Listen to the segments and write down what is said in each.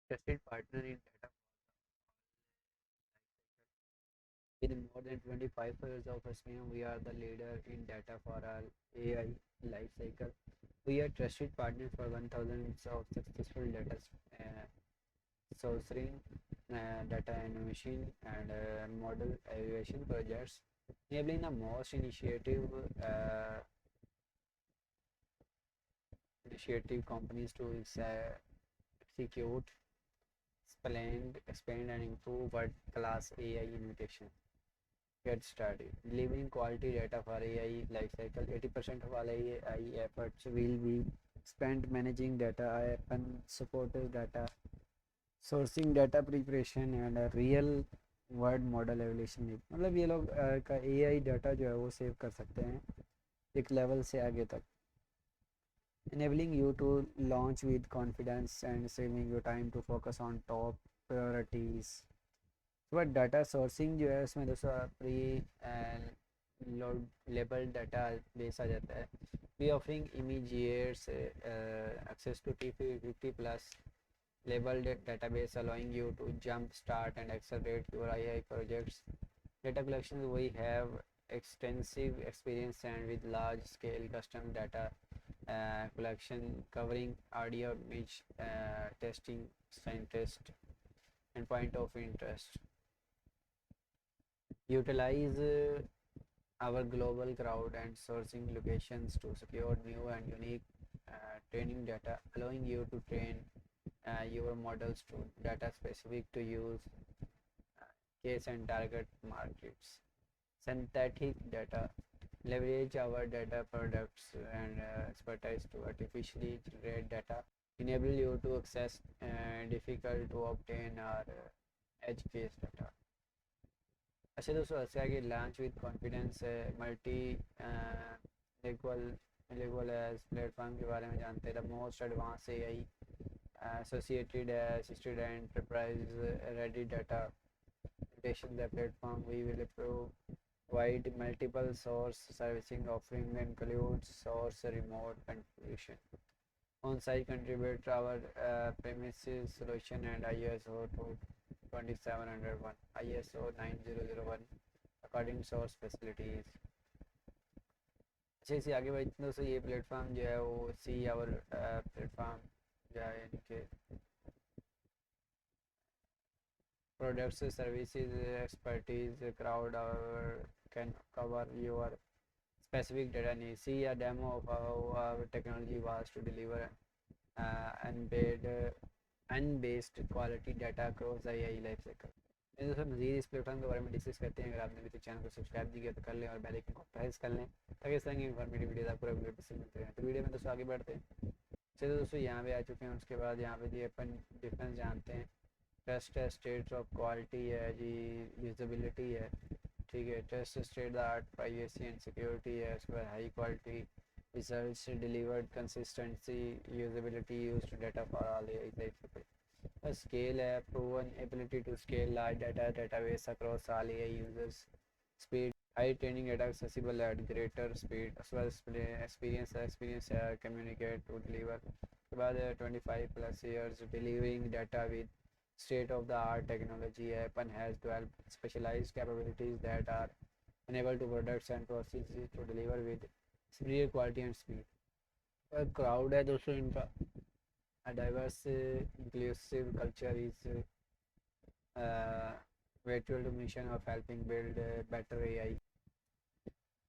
trusted partner in data with more than 25 years of experience. We are the leader in data for our AI life cycle. We are trusted partner for 1000 of successful data sourcing, data innovation, and model evaluation projects, enabling the most uh, initiative companies to execute, expand, and improve world-class AI innovation. Get started. Delivering quality data for AI lifecycle. 80% of all AI efforts will be spent managing data. Appen supported data sourcing, data preparation, and real word model evolution. मतलब ये लोग का AI data जो है वो save कर सकते हैं एक लेवल से आगे तक, enabling you to launch with confidence and saving your time to focus on top priorities. But data sourcing जो है उसमें दोस्तों pre load label data base आ जाता है. We offering immediate access to T 50 plus labeled database allowing you to jump start and accelerate your AI projects. Data collections, we have extensive experience and with large scale custom data collection covering audio, image, testing, sign test, and point of interest. Utilize our global crowd and sourcing locations to secure new and unique training data, allowing you to train your models to data specific to use case and target markets. Synthetic data, leverage our data products and expertise to artificially generate data, enable you to access difficult to obtain or edge case data. अच्छा दोस्तों, ऐसे आगे launch with confidence multi lingual lingual edge platform के बारे में जानते हैं. The most advance AI associated assisted enterprise ready data integration. The platform we will provide multiple source servicing offering includes source remote contribution, on-site contribute our premises solution, and ISO 2701, ISO 9001 according source facilities. अच्छे से आगे बढ़ते दोस्तों, ये platform जो है वो see our platform जो है इनके products, services, expertise, crowd can cover your specific data needs. See a demo of how our technology was to deliver unbased quality data across the AI life cycle. दोस्तों मजीद इस platform के बारे में discuss करते हैं. अगर आपने अभी तक चैनल को सब्सक्राइब नहीं किया तो कर लें और बेल आइकन को प्रेस कर लें ताकि इस तरह की इन्फॉर्मेटिव वीडियोस आपको रेगुलर बेसिस मिलते रहें. तो वीडियो में दोस्तों आगे बढ़ते हैं. चलिए दोस्तों यहाँ पे आ चुके हैं. उसके बाद यहाँ पे जी अपन डिफरेंस जानते हैं. ट्रस्ट है, स्टेट ऑफ क्वालिटी है जी, यूजबिलिटी है, ठीक है. Trust state the art, privacy and security है. उसके बाद high quality results delivered, consistency, usability, use data for all life. Scale है, proven ability to scale large data database across all AI users. Speed, high training data accessible at greater speed. उसके बाद experience है, communicate to deliver. उसके बाद 25 plus years delivering data with state of the art technology. Appen has developed specialized capabilities that are enabled to products and processes to deliver with superior quality and speed. Crowd है दोस्तों इनका, diverse inclusive culture is virtual to mission of helping build better AI.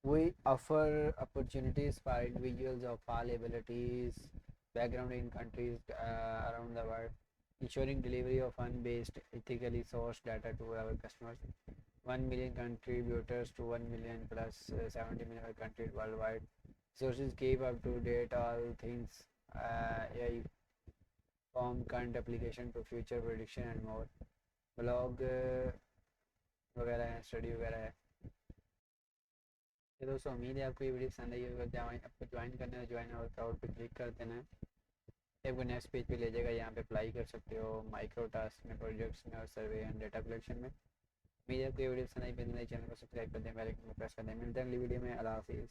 We offer opportunities for individuals of all abilities, background in countries around the world, ensuring delivery of unbased, ethically sourced data to our customers. 1 million contributors to 1 million plus 70 million countries worldwide. Sources keep up to date all things AI, form, current application to future prediction and more. Blog वगैरह है, study वगैरह है. तो दोस्तों उम्मीद है आपको ये वीडियो पसंद आई होगा. आपको ज्वाइन करना है, ज्वाइन और क्राउड पे क्लिक कर देना है. आपको नेक्स्ट पेज पे ले जाएगा. यहाँ पे अप्लाई कर सकते हो माइक्रो टास्क में, प्रोजेक्ट्स में और सर्वे एंड डेटा कलेक्शन में. उम्मीद है आपको ये वीडियो पसंद आई. चैनल को सब्सक्राइब कर दें, बेल आइकन को प्रेस कर दें. मिलते हैं अगली वीडियो में. अल्लाह हाफिज़.